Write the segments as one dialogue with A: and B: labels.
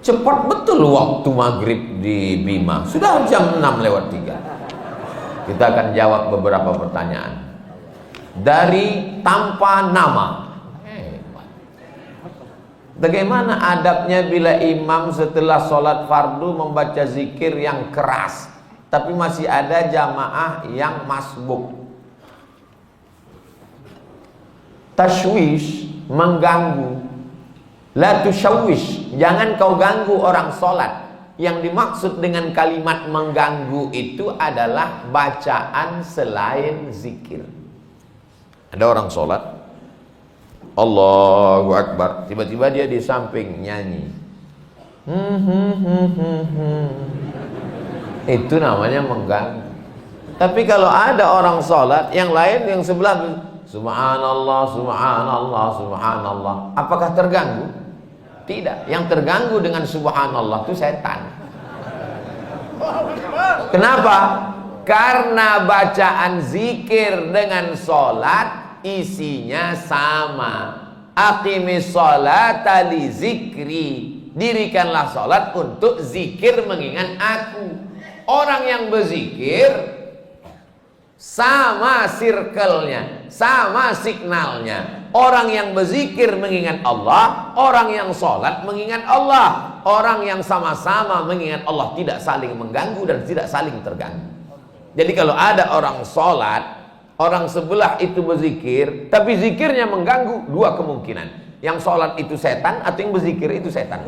A: Cepat betul waktu maghrib di Bima. Sudah jam 6:03. Kita akan jawab beberapa pertanyaan dari tanpa nama. Bagaimana adabnya bila imam setelah sholat fardu membaca zikir yang keras, tapi masih ada jamaah yang masbuk? Tashwish, mengganggu. La tushawwish, jangan kau ganggu orang sholat. Yang dimaksud dengan kalimat mengganggu itu adalah bacaan selain zikir. Ada orang sholat, Allahu Akbar, tiba-tiba dia di samping nyanyi. Itu namanya mengganggu. Tapi kalau ada orang sholat, yang lain yang sebelah subhanallah, subhanallah, subhanallah, apakah terganggu? Tidak. Yang terganggu dengan subhanallah itu setan. Kenapa? Karena bacaan zikir dengan sholat isinya sama. Aqimis sholata li zikri, dirikanlah sholat untuk zikir mengingat aku. Orang yang berzikir sama circle-nya, sama signalnya. Orang yang berzikir mengingat Allah, orang yang sholat mengingat Allah. Orang yang sama-sama mengingat Allah tidak saling mengganggu dan tidak saling terganggu. Jadi kalau ada orang sholat, orang sebelah itu berzikir, tapi zikirnya mengganggu, dua kemungkinan. Yang sholat itu setan atau yang berzikir itu setan.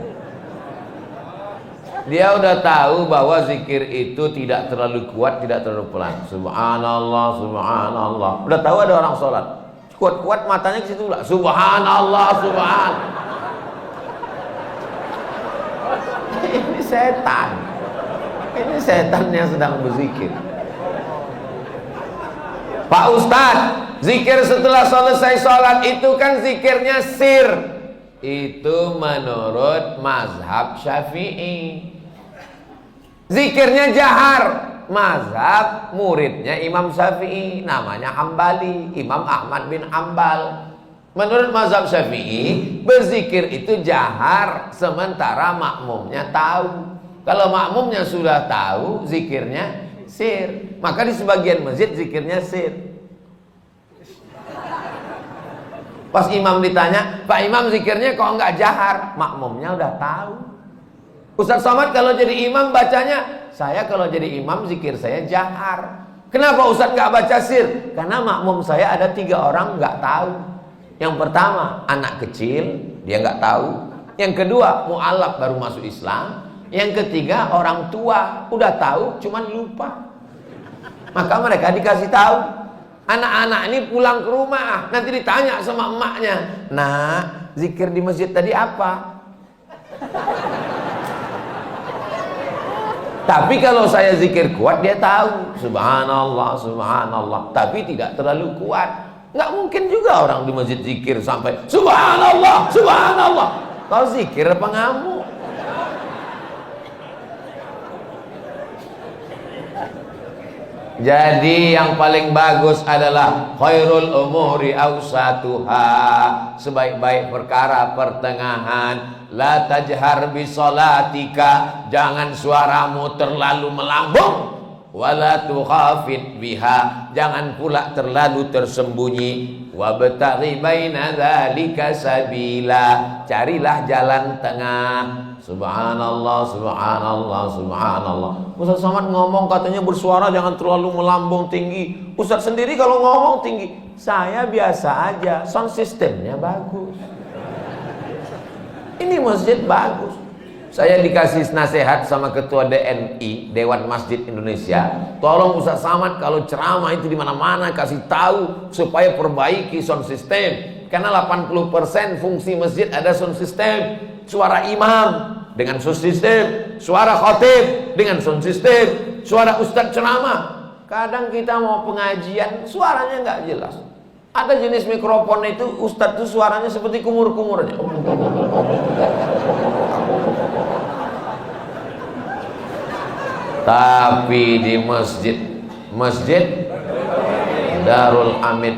A: Dia udah tahu bahwa zikir itu tidak terlalu kuat, tidak terlalu pelan. Subhanallah, subhanallah. Udah tahu ada orang sholat, kuat-kuat matanya ke situ lah. Subhanallah, subhanallah. Ini setan. Ini setan yang sedang berzikir. Pak Ustadz, zikir setelah selesai sholat itu kan zikirnya sir. Itu menurut mazhab Syafi'i. Zikirnya jahar, mazhab muridnya Imam Syafi'i, namanya Hambali, Imam Ahmad bin Hambal. Menurut mazhab Syafi'i, berzikir itu jahar sementara makmumnya tahu. Kalau makmumnya sudah tahu, zikirnya sir. Maka di sebagian masjid zikirnya sir. Pas imam ditanya, Pak Imam zikirnya kok enggak jahar? Makmumnya udah tahu. Ustaz Somad kalau jadi imam bacanya, saya kalau jadi imam zikir saya jahar. Kenapa Ustaz nggak baca sir? Karena makmum saya ada 3 orang nggak tahu. Yang pertama anak kecil, dia nggak tahu. Yang kedua mu'alaf baru masuk Islam. Yang ketiga orang tua udah tahu cuman lupa. Maka mereka dikasih tahu. Anak-anak ini pulang ke rumah, nanti ditanya sama emaknya, nah zikir di masjid tadi apa? Tapi kalau saya zikir kuat, dia tahu subhanallah, subhanallah, tapi tidak terlalu kuat. Nggak mungkin juga orang di masjid zikir sampai subhanallah, subhanallah. Kau zikir apa ngamuk? Jadi yang paling bagus adalah khairul umuri awsatuha, sebaik-baik perkara pertengahan. La tajhar bi sholatika, jangan suaramu terlalu melambung. Wala tukhafit biha, jangan pula terlalu tersembunyi. Wabtaghi baina dzalika sabila, carilah jalan tengah. Subhanallah, subhanallah, subhanallah. Ustaz Somad ngomong katanya bersuara jangan terlalu melambung tinggi. Ustaz sendiri kalau ngomong tinggi, saya biasa aja, sound systemnya bagus. Ini masjid bagus. Saya dikasih nasihat sama ketua DNI, Dewan Masjid Indonesia. Tolong Ustaz Somad kalau ceramah itu di mana-mana kasih tahu supaya perbaiki sound system. Karena 80% fungsi masjid ada sound system. Suara imam dengan sound system, suara khatib dengan sound system, suara ustadz ceramah. Kadang kita mau pengajian suaranya nggak jelas. Ada jenis mikrofon itu ustadz itu suaranya seperti kumur-kumurnya. Tapi di masjid Darul Hamid,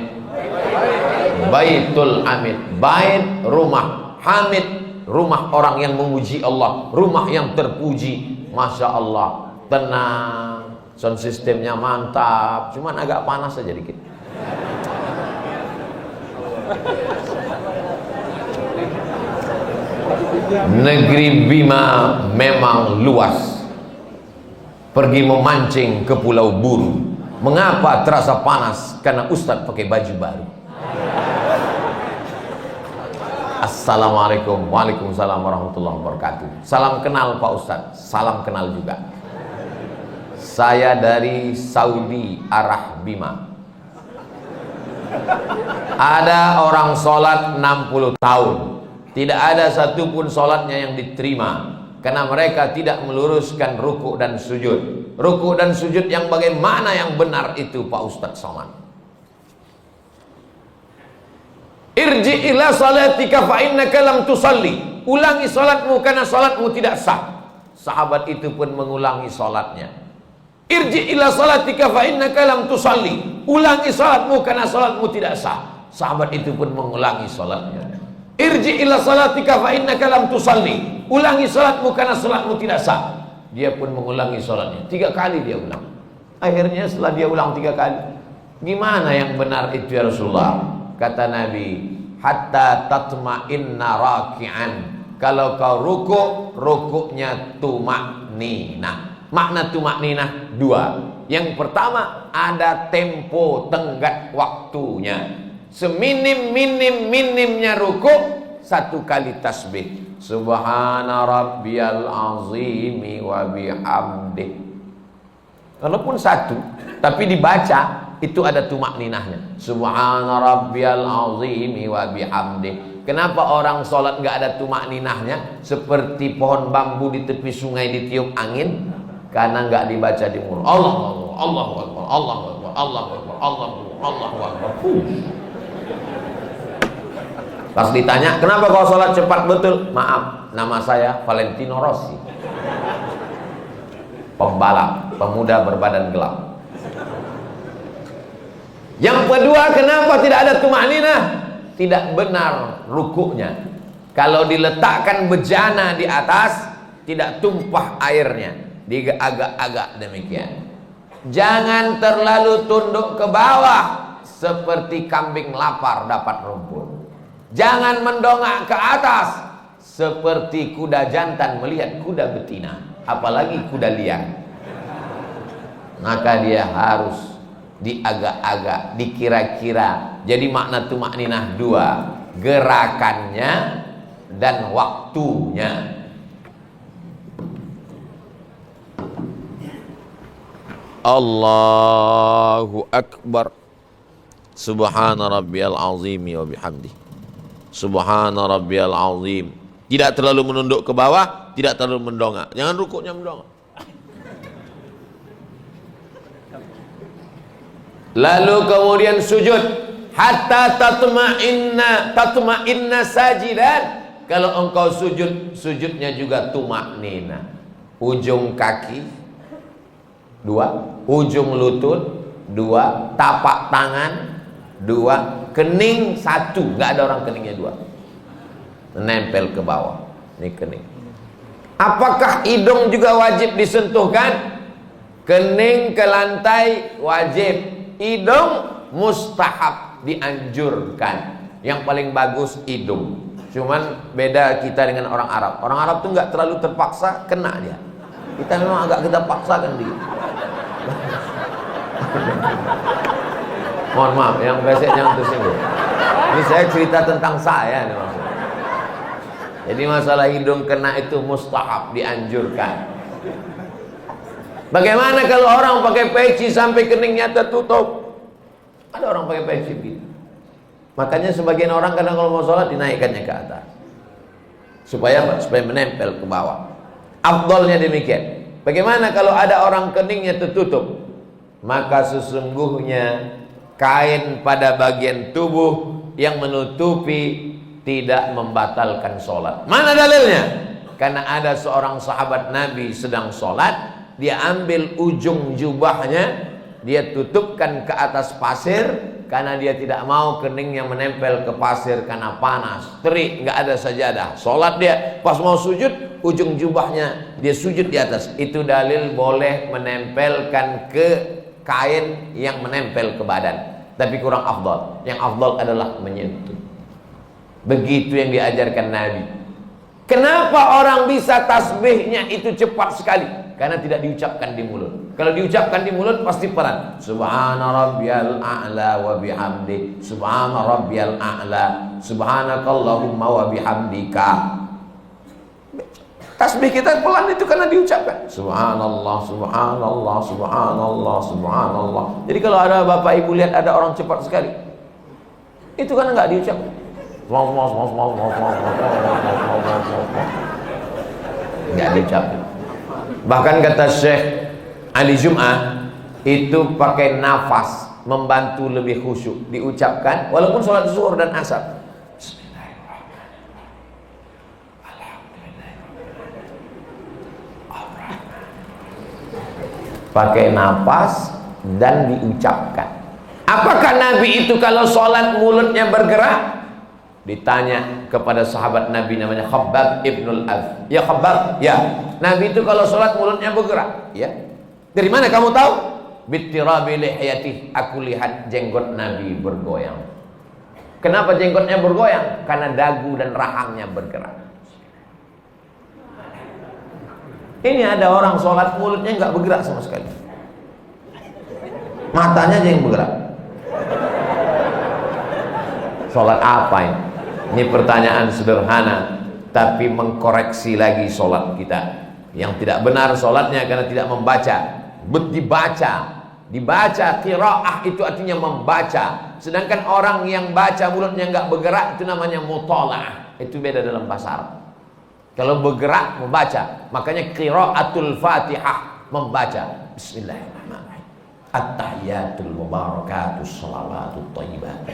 A: Baitul Hamid, bait rumah, Hamid rumah orang yang memuji Allah, rumah yang terpuji. Masya Allah, tenang, sound systemnya mantap, cuman agak panas saja dikit. Negeri Bima memang luas. Pergi memancing ke Pulau Buru. Mengapa terasa panas? Karena Ustadz pakai baju baru. Assalamualaikum. Waalaikumsalam warahmatullahi wabarakatuh. Salam kenal Pak Ustadz. Salam kenal juga. Saya dari Saudi arah Bima. Ada orang sholat 60 tahun, tidak ada satupun sholatnya yang diterima, karena mereka tidak meluruskan ruku dan sujud. Ruku dan sujud yang bagaimana yang benar itu Pak Ustadz Somad? Irji ila salatika fa innaka lam tusalli. Ulangi salatmu karena salatmu tidak sah. Sahabat itu pun mengulangi salatnya. Irji ila salatika fa innaka lam tusalli. Ulangi salatmu karena salatmu tidak sah. Sahabat itu pun mengulangi salatnya. Irji ila salatika fa innaka lam tusalli. Ulangi salatmu karena salatmu tidak sah. Dia pun mengulangi salatnya. 3 kali dia ulang. Akhirnya setelah dia ulang 3 kali, gimana yang benar itu ya Rasulullah? Kata Nabi, hatta tatma'inna raki'an. Kalau kau rukuknya tumakninah. Makna tumakninah 2. Yang pertama, ada tempo tenggat waktunya. Seminim-minimnya rukuk, 1 kali tasbih. Subhana rabbiyal azimi wa bihamdih. Walaupun 1, tapi dibaca itu ada tumakninahnya. Subhana rabbiyal azimi wa bihamdih. Kenapa orang sholat nggak ada tumakninahnya? Seperti pohon bambu di tepi sungai ditiup angin, karena nggak dibaca di mulut. Allahu Akbar, Allahu Akbar, Allahu Akbar, Allahu Akbar, Allahu Akbar. Pas ditanya, kenapa kau sholat cepat betul? Maaf, nama saya Valentino Rossi, pembalap, pemuda berbadan gelap. Yang kedua, kenapa tidak ada tumakninah? Tidak benar rukuknya. Kalau diletakkan bejana di atas, tidak tumpah airnya, diagak-agak demikian. Jangan terlalu tunduk ke bawah seperti kambing lapar dapat rumput. Jangan mendongak ke atas seperti kuda jantan melihat kuda betina, apalagi kuda liar. Maka dia harus diagak-agak, dikira-kira. Jadi makna tumakninah 2, gerakannya dan waktunya. Allahu Akbar. Subhana rabbiyal azimi wa bihamdi. Subhana rabbiyal azim. Tidak terlalu menunduk ke bawah, tidak terlalu mendongak. Jangan rukuknya mendongak. Lalu kemudian sujud, hatta tatma'inna sajidan. Kalau engkau sujud, sujudnya juga tumaknina. Ujung kaki 2, ujung lutut 2, tapak tangan 2, kening 1. Nggak ada orang keningnya 2. Nempel ke bawah. Ini kening. Apakah hidung juga wajib disentuhkan? Kening ke lantai wajib. Hidung mustahab, dianjurkan. Yang paling bagus hidung. Cuman beda kita dengan orang Arab. Orang Arab tuh nggak terlalu terpaksa, kena dia. Kita memang agak kita paksakan dia. Mohon maaf, yang besek jangan tersinggung. Ini saya cerita tentang saya nih maksudnya. Jadi masalah hidung kena itu mustahab, dianjurkan. Bagaimana kalau orang pakai peci sampai keningnya tertutup? Ada orang pakai peci gitu. Makanya sebagian orang kadang kalau mau sholat dinaikkannya ke atas. Supaya menempel ke bawah. Afdalnya demikian. Bagaimana kalau ada orang keningnya tertutup? Maka sesungguhnya kain pada bagian tubuh yang menutupi tidak membatalkan sholat. Mana dalilnya? Karena ada seorang sahabat Nabi sedang sholat, dia ambil ujung jubahnya, dia tutupkan ke atas pasir, karena dia tidak mau keningnya menempel ke pasir karena panas, terik, nggak ada sajadah. Sholat dia, pas mau sujud, ujung jubahnya dia sujud di atas. Itu dalil boleh menempelkan ke kain yang menempel ke badan, tapi kurang afdal. Yang afdal adalah menyentuh. Begitu yang diajarkan Nabi. Kenapa orang bisa tasbihnya itu cepat sekali? Karena tidak diucapkan di mulut. Kalau diucapkan di mulut pasti pelan. Subhana rabbiyal a'la wa bihamdi. Subhana rabbiyal a'la. Subhanakallahumma wa bihamdika. Tasbih kita pelan itu karena diucapkan. Subhanallah, subhanallah, subhanallah, subhanallah. Jadi kalau ada bapak ibu lihat ada orang cepat sekali, itu karena nggak diucapkan. Nggak diucapkan. Bahkan kata Syekh Ali Jum'ah, itu pakai nafas membantu lebih khusyuk. Diucapkan walaupun sholat zuhur dan asar. Pakai nafas dan diucapkan. Apakah Nabi itu kalau sholat mulutnya bergerak? Ditanya kepada sahabat Nabi namanya Khabbab ibnul Alf. Ya Khabbab, ya. Nabi itu kalau sholat mulutnya bergerak. Ya. Dari mana kamu tahu? Bittirabi lihiyatih. Aku lihat jenggot Nabi bergoyang. Kenapa jenggotnya bergoyang? Karena dagu dan rahangnya bergerak. Ini ada orang sholat mulutnya nggak bergerak sama sekali. Matanya aja yang bergerak. Sholat apa ini? Ini pertanyaan sederhana, tapi mengkoreksi lagi sholat kita. Yang tidak benar sholatnya karena tidak membaca. Dibaca, qiraah itu artinya membaca. Sedangkan orang yang baca mulutnya nggak bergerak itu namanya mutalaah. Itu beda dalam bahasa Arab. Kalau bergerak membaca, makanya qiraatul Fatihah membaca. Bismillahirrahmanirrahim. At-tahiyatul mubarakatus shalawatut thayyibat.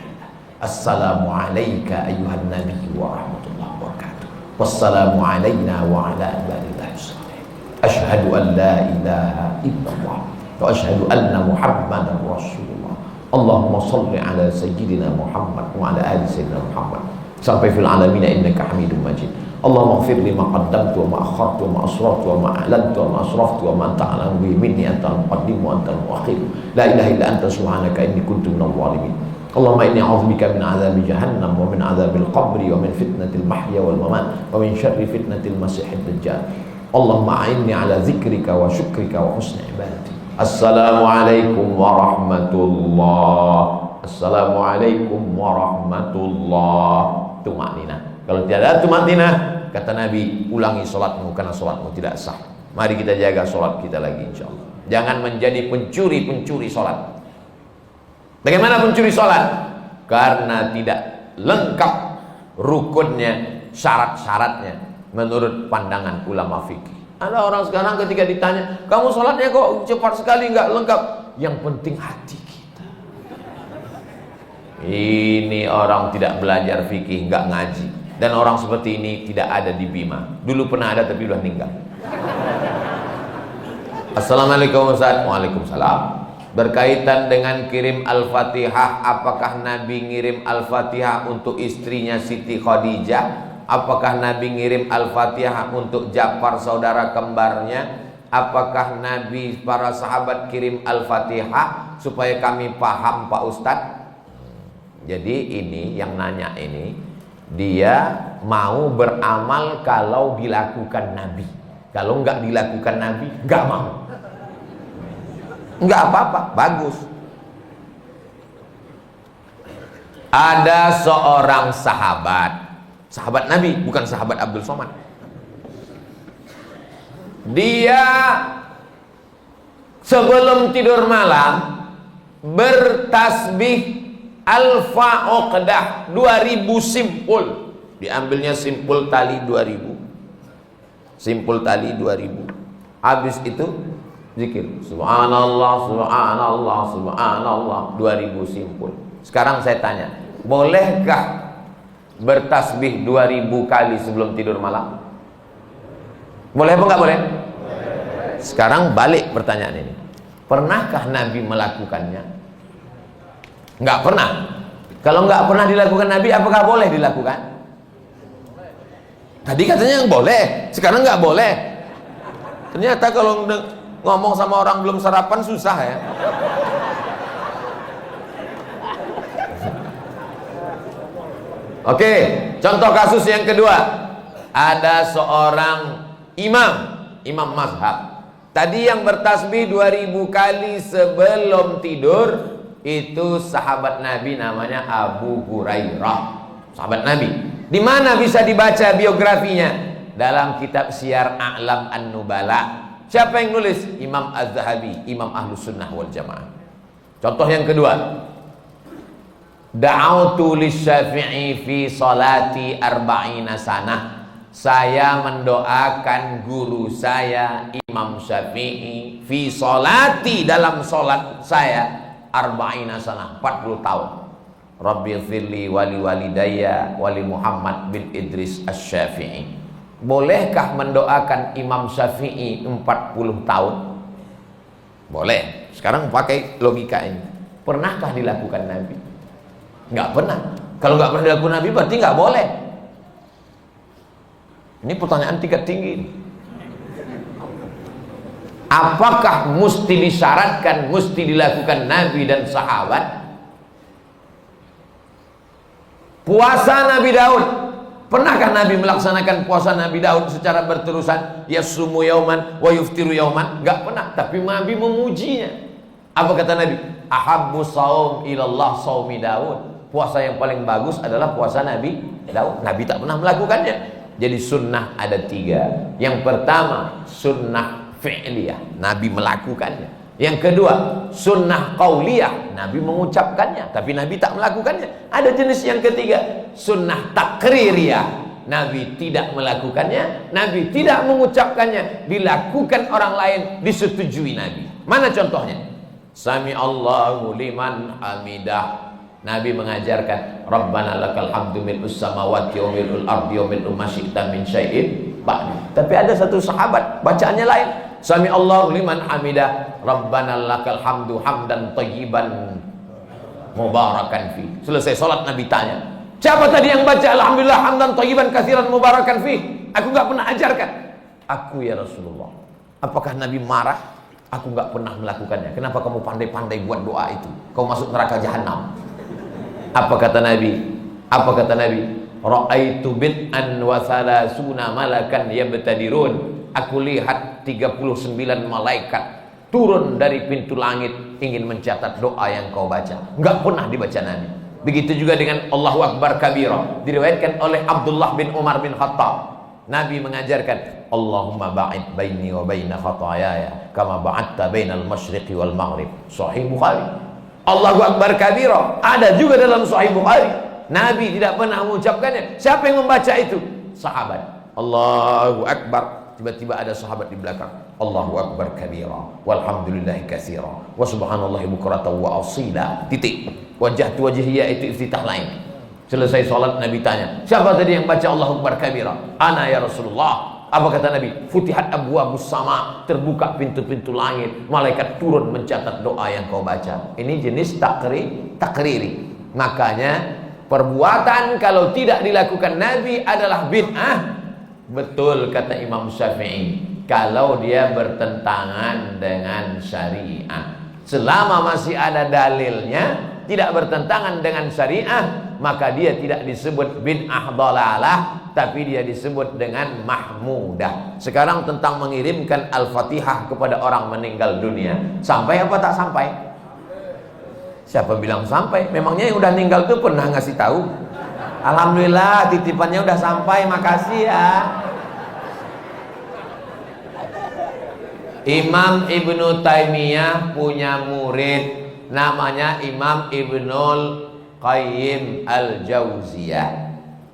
A: Assalamu alayka ayyuhan nabi wa rahmatullahi wa barakatuh. Wassalamu alayna wa ala ibadillahi sholihin. Asyhadu an la ilaha illallah wa asyhadu anna Muhammadar Rasulullah. Allahumma shalli ala sayyidina Muhammad wa ala ali sayyidina Muhammad. Sampai fil alamin innaka Hamidum Majid. Allahumma ighfir li ma qaddamtu wa ma akhartu wa ma asrartu wa ma a'lantu wa ma asraftu wa ma ta'lamu bi minni anta al-muqaddim wa anta al-mu'akhir. La ilaha illa anta subhanaka inni kuntu minadh dhalimin. Allahumma inni a'udzubika min 'adzabi jahannam wa min 'adzabil qabri wa min fitnatil mahya wal mamat wa min syarri fitnatil masiihid dajjal. Allahumma a'inni 'ala dzikrika wa syukrika wa husni ibadati. Assalamualaikum warahmatullahi. Assalamualaikum warahmatullahi. Tumanina. Kalau tidak ada tumanina, kata Nabi, ulangi sholatmu karena sholatmu tidak sah. Mari kita jaga sholat kita lagi insyaallah. Jangan menjadi pencuri sholat. Bagaimana pencuri sholat? Karena tidak lengkap rukunnya, syarat-syaratnya menurut pandangan ulama fikih. Ada orang sekarang ketika ditanya, kamu sholatnya kok cepat sekali, nggak lengkap. Yang penting hati kita. Ini orang tidak belajar fikih, nggak ngaji. Dan orang seperti ini tidak ada di Bima. Dulu pernah ada tapi udah meninggal. Assalamualaikum Ustaz. Waalaikumsalam. Berkaitan dengan kirim Al-Fatihah, apakah Nabi ngirim Al-Fatihah untuk istrinya Siti Khadijah? Apakah Nabi ngirim Al-Fatihah untuk Ja'far saudara kembarnya? Apakah Nabi para sahabat kirim Al-Fatihah? Supaya kami paham Pak Ustadz. Jadi ini yang nanya ini, dia mau beramal kalau dilakukan Nabi. Kalau nggak dilakukan Nabi, nggak mau. Nggak apa-apa, bagus. Ada seorang sahabat Nabi, bukan sahabat Abdul Somad. Dia sebelum tidur malam bertasbih Al-Fa'uqdah 2000 simpul. Diambilnya simpul tali 2000. Simpul tali 2000. Habis itu zikir subhanallah, subhanallah, subhanallah 2000 simpul. Sekarang saya tanya, bolehkah bertasbih 2000 kali sebelum tidur malam? Boleh apa enggak boleh? Sekarang balik pertanyaan ini. Pernahkah Nabi melakukannya? Nggak pernah. Kalau nggak pernah dilakukan Nabi, apakah boleh dilakukan? Tadi katanya yang boleh, sekarang nggak boleh. Ternyata kalau ngomong sama orang belum sarapan susah ya. Oke, contoh kasus yang kedua. Ada seorang imam mazhab. Tadi yang bertasbih 2000 kali sebelum tidur itu sahabat Nabi, namanya Abu Hurairah. Sahabat Nabi. Di mana bisa dibaca biografinya? Dalam kitab Syiar A'lam An-Nubala. Siapa yang nulis? Imam Az-Zahabi, Imam Ahlus Sunnah wal Jamaah. Contoh yang kedua. Da'autu lisyafi'i fi salati arba'ina sanah. Saya mendoakan guru saya Imam Syafi'i fi salati, dalam salat saya arba'ina sanah, 40 tahun. Rabbi firli wali walidayya wali Muhammad bin Idris Asy-Syafi'i. Bolehkah mendoakan Imam Syafi'i 40 tahun? Boleh. Sekarang pakai logika ini. Pernahkah dilakukan Nabi? Nggak pernah. Kalau nggak pernah dilakukan Nabi berarti nggak boleh. Ini pertanyaan tingkat tinggi. Apakah mesti disyaratkan, mesti dilakukan Nabi dan sahabat? Puasa Nabi Daud, pernahkah Nabi melaksanakan puasa Nabi Daud secara berterusan? Yasumu yauman wa yuftiru yauman? Nggak pernah. Tapi Nabi memujinya. Apa kata Nabi? Ahabbu saum ilallah saumi Daud. Puasa yang paling bagus adalah puasa Nabi Daud. Nabi tak pernah melakukannya. Jadi sunnah ada 3. Yang pertama sunnah fi'liyah, Nabi melakukannya. Yang kedua sunnah qauliyah, Nabi mengucapkannya tapi Nabi tak melakukannya. Ada jenis yang ketiga, sunnah takririyah, Nabi tidak melakukannya, Nabi tidak mengucapkannya, dilakukan orang lain, disetujui Nabi. Mana contohnya? Sami Allahu liman hamidah, Nabi mengajarkan Rabbana lakal hamdu mil'us samawati wa mil'ul ardi wa mil'u ma syi'ta min syai'in ba'du. Tapi ada satu sahabat bacaannya lain. Sami Allahu liman hamidah, Rabbana lakal hamdu hamdan thayyiban mubarakan fi. Selesai salat Nabi tanya, siapa tadi yang baca alhamdulillah hamdan thayyiban katsiran mubarakan fi? Aku enggak pernah ajarkan. Aku ya Rasulullah. Apakah Nabi marah? Aku enggak pernah melakukannya. Kenapa kamu pandai-pandai buat doa itu? Kau masuk neraka jahanam. Apa kata Nabi? Apa kata Nabi? Ra'aitu bid'an wa salasuna malakan yabtadirun. Aku lihat 39 malaikat turun dari pintu langit ingin mencatat doa yang kau baca. Enggak pernah dibaca Nabi. Begitu juga dengan Allahu Akbar kabira, diriwayatkan oleh Abdullah bin Umar bin Khattab. Nabi mengajarkan Allahumma ba'id baini wa baina khataayaya kama ba'adta bainal masyriqi wal maghrib. Sahih Bukhari. Allahu Akbar kabira ada juga dalam Sahih Bukhari. Nabi tidak pernah mengucapkannya. Siapa yang membaca itu? Sahabat. Allahu Akbar. Tiba-tiba ada sahabat di belakang. Allahu Akbar kabira walhamdulillahi katsira wa subhanallahi bukratan wa asila. Titik. Wajhatu wajhiya itu iftitah lain. Selesai salat Nabi tanya, siapa tadi yang baca Allahu Akbar kabira? Ana ya Rasulullah. Apa kata Nabi? Futihat abwabus sama, terbuka pintu-pintu langit, malaikat turun mencatat doa yang kau baca. Ini jenis takriri. Makanya perbuatan kalau tidak dilakukan Nabi adalah bid'ah. Betul kata Imam Syafi'i, kalau dia bertentangan dengan syariah. Selama masih ada dalilnya, tidak bertentangan dengan syariah, maka dia tidak disebut bid'ah dhalalah, tapi dia disebut dengan mahmudah. Sekarang tentang mengirimkan Al-Fatihah kepada orang meninggal dunia, sampai apa tak sampai? Siapa bilang sampai? Memangnya yang udah meninggal itu pernah ngasih tahu? Alhamdulillah titipannya udah sampai, makasih ya. Imam Ibnu Taimiyah punya murid namanya Imam Ibnul Qayyim Al-Jauziyah.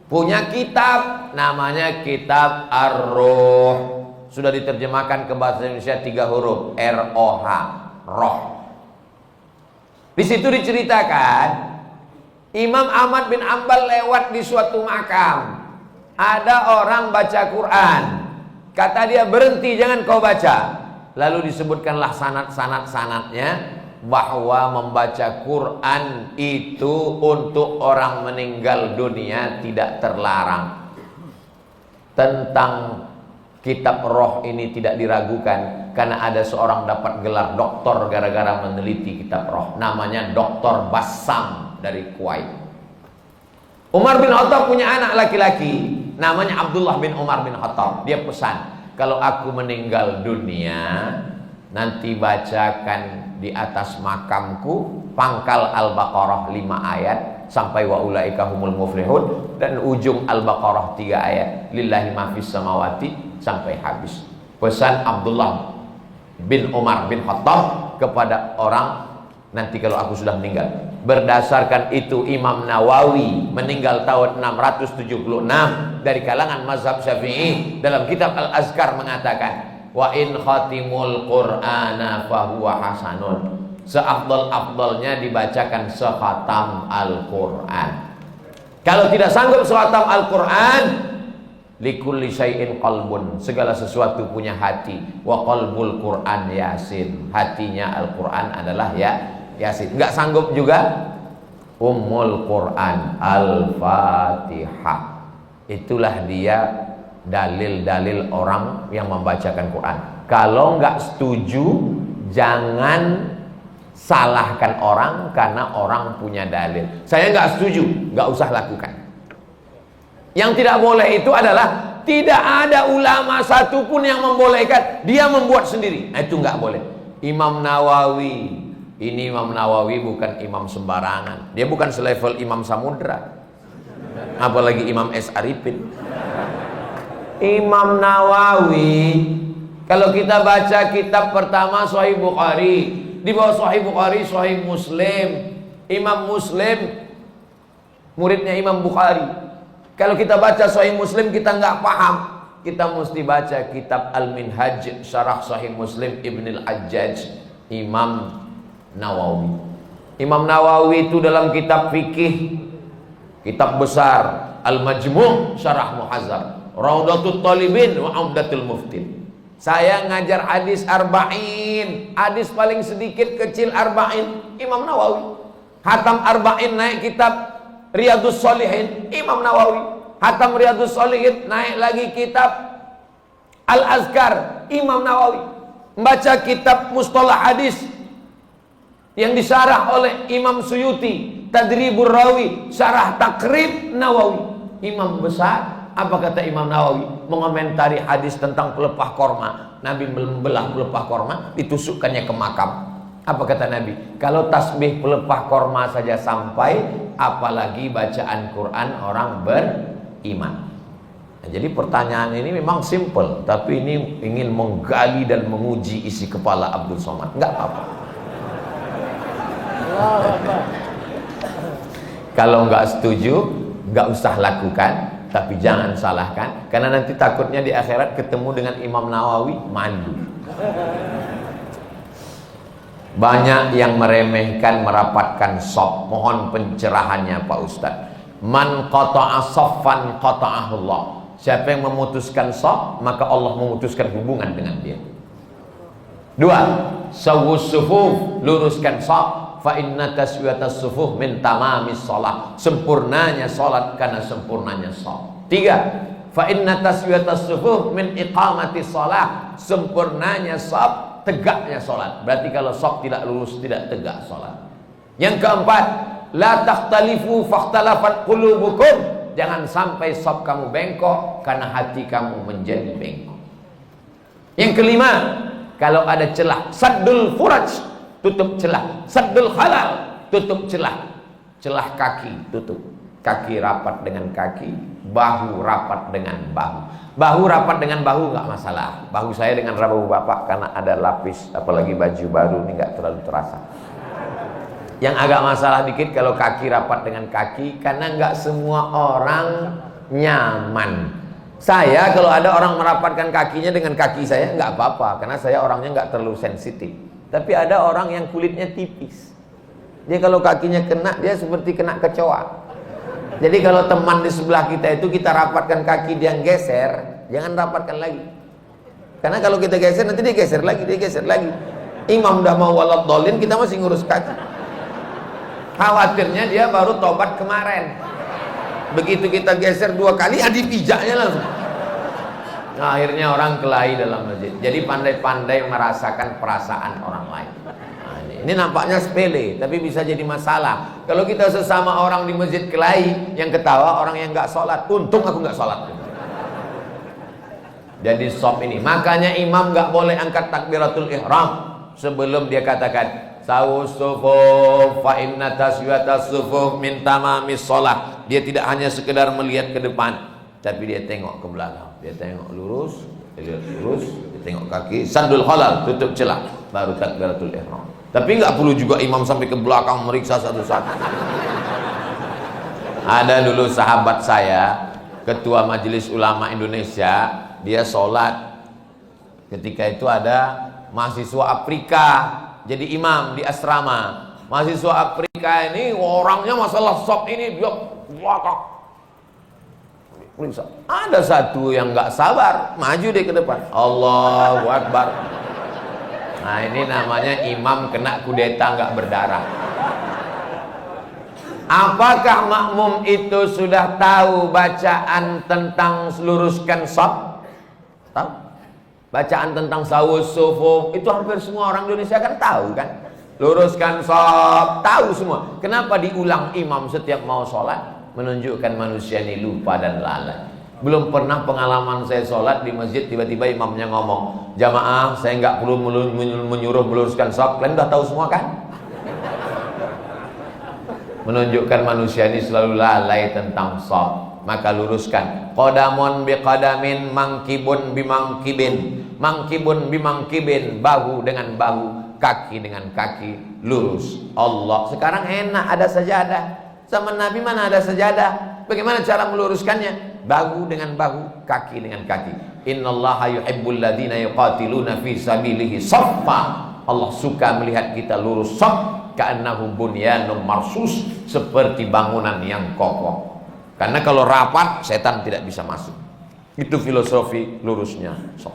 A: Punya kitab namanya Kitab Ar-Ruh. Sudah diterjemahkan ke bahasa Indonesia 3 huruf, R-O-H, roh. Di situ diceritakan Imam Ahmad bin Ambal lewat di suatu makam. Ada orang baca Quran. Kata dia, berhenti, jangan kau baca. Lalu disebutkanlah sanad-sanadnya. bahwa membaca Quran itu untuk orang meninggal dunia tidak terlarang. Tentang kitab roh ini tidak diragukan, karena ada seorang dapat gelar doktor gara-gara meneliti kitab roh, namanya Dr. Bassam dari Kuwait. Umar bin Khattab punya anak laki-laki namanya Abdullah bin Umar bin Khattab. Dia pesan, kalau aku meninggal dunia, nanti bacakan di atas makamku pangkal Al-Baqarah 5 ayat sampai wa ulaika humul muflihun, dan ujung Al-Baqarah 3 ayat lillahi ma fis samawati sampai habis. Pesan Abdullah bin Umar bin Khattab kepada orang, nanti kalau aku sudah meninggal. Berdasarkan itu Imam Nawawi meninggal tahun 676 dari kalangan mazhab Syafi'i, dalam kitab Al-Azkar mengatakan, wa in khatimul Qur'ana fahuwa hasanun, seafdal-afdalnya dibacakan sekhatam Al-Quran. Kalau tidak sanggup sekhatam Al-Quran, likulli syai'in qalbun, segala sesuatu punya hati, wa qalbul Quran Yasin, hatinya Al-Quran adalah Yasin. Enggak sanggup juga Ummul Quran Al-Fatihah. Itulah dia dalil-dalil orang yang membacakan Quran. Kalau enggak setuju, jangan salahkan orang karena orang punya dalil. Saya enggak setuju, enggak usah lakukan. Yang tidak boleh itu adalah tidak ada ulama satupun yang membolehkan, dia membuat sendiri. Nah, itu enggak boleh. Imam Nawawi, ini Imam Nawawi bukan imam sembarangan. Dia bukan selevel Imam Samudra, apalagi Imam S. Arifin. Imam Nawawi, kalau kita baca kitab pertama Sahih Bukhari, di bawah Sahih Bukhari Sahih Muslim. Imam Muslim muridnya Imam Bukhari. Kalau kita baca Sahih Muslim kita nggak paham, kita mesti baca kitab Al-Minhaj Syarah Sahih Muslim Ibn Al-Hajjaj, Imam Nawawi. Imam Nawawi itu dalam kitab fikih, kitab besar Al-Majmu' Syarah Muhazzab, Raudatul Talibin wa Umdatul Muftin. Saya ngajar hadis arba'in, hadis paling sedikit kecil arba'in, Imam Nawawi. Hatam arba'in naik kitab Riyadus Shalihin, Imam Nawawi. Hatam Riyadus Shalihin naik lagi kitab Al-Azkar, Imam Nawawi. Membaca kitab Mustalah Hadis yang disyarah oleh Imam Suyuti, Tadribur Rawi, Syarah Takrib Nawawi. Imam besar. Apa kata Imam Nawawi? Mengomentari hadis tentang pelepah korma. Nabi membelah pelepah korma, ditusukkannya ke makam. Apa kata Nabi? Kalau tasbih pelepah korma saja sampai, apalagi bacaan Quran orang beriman. Nah, jadi pertanyaan ini memang simple, tapi ini ingin menggali dan menguji isi kepala Abdul Somad. Enggak apa-apa. Kalau enggak setuju, enggak usah lakukan. Tapi jangan salahkan, karena nanti takutnya di akhirat ketemu dengan Imam Nawawi malu. Banyak yang meremehkan merapatkan shaf. Mohon pencerahannya Pak Ustadz. Man qata'a shaffan qata'ahullah. Siapa yang memutuskan shaf, maka Allah memutuskan hubungan dengan dia. 2. Sawwus sufuf, luruskan shaf. Fa inna taswiyatas sufuf min tamamis shalah. Sempurnanya salat karena sempurnanya shaf. 3. Fa inna taswiyatas sufuf min iqamatis shalah. Sempurnanya shaf, tegaknya salat. Berarti kalau shaf tidak lurus, tidak tegak salat. Yang keempat, la takhtalifu fakhtalafat qulubukum. Jangan sampai shaf kamu bengkok karena hati kamu menjadi bengkok. Yang kelima, kalau ada celah, saddul furaj, tutup celah. Saddul halal, tutup celah. Celah kaki, tutup. Kaki rapat dengan kaki, bahu rapat dengan bahu. Bahu rapat dengan bahu nggak masalah. Bahu saya dengan bahu bapak karena ada lapis, apalagi baju baru ini nggak terlalu terasa. Yang agak masalah dikit kalau kaki rapat dengan kaki, karena nggak semua orang nyaman. Saya kalau ada orang merapatkan kakinya dengan kaki saya nggak apa-apa, karena saya orangnya nggak terlalu sensitif. Tapi ada orang yang kulitnya tipis. Dia kalau kakinya kena, dia seperti kena kecoa. Jadi kalau teman di sebelah kita itu kita rapatkan kaki, dia geser, jangan rapatkan lagi. Karena kalau kita geser nanti dia geser lagi, dia geser lagi. Imam udah mau waladhdallin, kita masih ngurus kaki. Khawatirnya dia baru tobat kemarin. Begitu kita geser 2 kali, dipijaknya langsung. Nah, akhirnya orang kelahi dalam masjid. Jadi pandai-pandai merasakan perasaan orang lain. Nah, ini nampaknya sepele, tapi bisa jadi masalah. Kalau kita sesama orang di masjid kelahi, yang ketawa orang yang nggak sholat. Untung aku nggak sholat. Jadi sop ini. Makanya imam nggak boleh angkat takbiratul ihram sebelum dia katakan sawus sufuf fa inna taswiyatas sufuf min tamamis shalah. Dia tidak hanya sekedar melihat ke depan, tapi dia tengok ke belakang. Dia tengok lurus, dia lihat lurus, dia tengok kaki, sandul khalal, tutup celah, baru takbiratul ihram. Tapi nggak perlu juga imam sampai ke belakang meriksa satu-satu. Ada dulu sahabat saya, ketua Majelis Ulama Indonesia, dia sholat. Ketika itu ada mahasiswa Afrika jadi imam di asrama. Mahasiswa Afrika ini orangnya masalah sop ini dia belakang. Ada satu yang nggak sabar, maju deh ke depan. Allahu Akbar. Nah, ini namanya imam kena kudeta nggak berdarah. Apakah makmum itu sudah tahu bacaan tentang luruskan sop? Tahu? Bacaan tentang sawus sufuf itu hampir semua orang Indonesia kan tahu kan? Luruskan sop, tahu semua. Kenapa diulang imam setiap mau sholat? Menunjukkan manusia ini lupa dan lalai. Belum pernah pengalaman saya sholat di masjid tiba-tiba imamnya ngomong, jamaah saya nggak perlu menyuruh meluruskan sop, kalian udah tahu semua kan? Menunjukkan manusia ini selalu lalai tentang sop. Maka luruskan. Qadamun biqadamin, mangkibun bimangkibin, mangkibun bimangkibin, bahu dengan bahu, kaki dengan kaki, lurus. Allah. Sekarang enak ada sajadah. Zaman Nabi mana ada sajadah? Bagaimana cara meluruskannya? Bahu dengan bahu, kaki dengan kaki. Innallaha yuhibbul ladzina yuqatiluna fi sabilihi shaffa. Allah suka melihat kita lurus shaf, ka'annahum bunyanun marsus, seperti bangunan yang kokoh. Karena kalau rapat, setan tidak bisa masuk. Itu filosofi lurusnya shaf.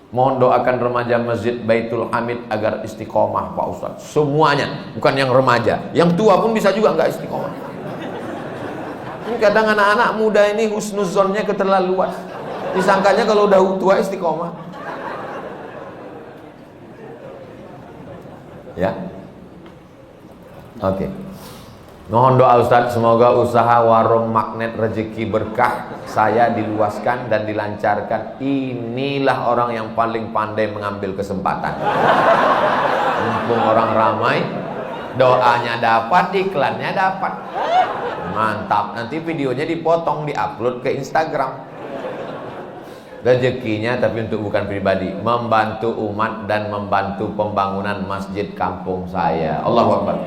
A: Mohon doakan remaja Masjid Baitul Hamid agar istiqomah Pak Ustadz. Semuanya, bukan yang remaja, yang tua pun bisa juga nggak istiqomah. Ini kadang anak-anak muda ini husnuzonnya keterlaluan. Disangkanya kalau udah tua istiqomah. Ya, oke. Mohon doa Ustadz, semoga usaha warung magnet rezeki berkah saya diluaskan dan dilancarkan. Inilah orang yang paling pandai mengambil kesempatan. Mumpung orang ramai, doanya dapat, iklannya dapat. Mantap, nanti videonya dipotong, diupload ke Instagram. Rezekinya tapi untuk bukan pribadi, membantu umat dan membantu pembangunan masjid kampung saya. Allahu Akbar.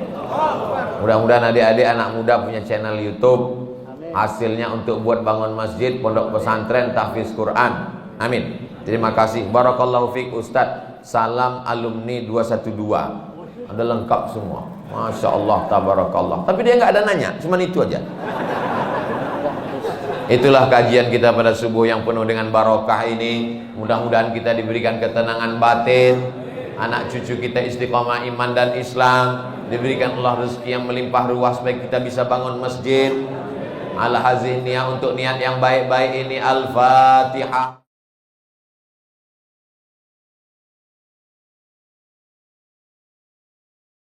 A: Mudah-mudahan adik-adik anak muda punya channel YouTube. Hasilnya untuk buat bangun masjid, pondok pesantren, tahfiz Quran. Amin. Terima kasih. Barakallahu fiik Ustadz. Salam alumni 212. Ada lengkap semua. Masya Allah, tabarakallah. Tapi dia nggak ada nanya, cuman itu aja. Itulah kajian kita pada subuh yang penuh dengan barokah ini. Mudah-mudahan kita diberikan ketenangan batin, anak cucu kita istiqomah iman dan Islam, diberikan Allah rezeki yang melimpah ruah supaya kita bisa bangun masjid. Ala hazih niat untuk niat yang baik-baik ini. Al-Fatihah.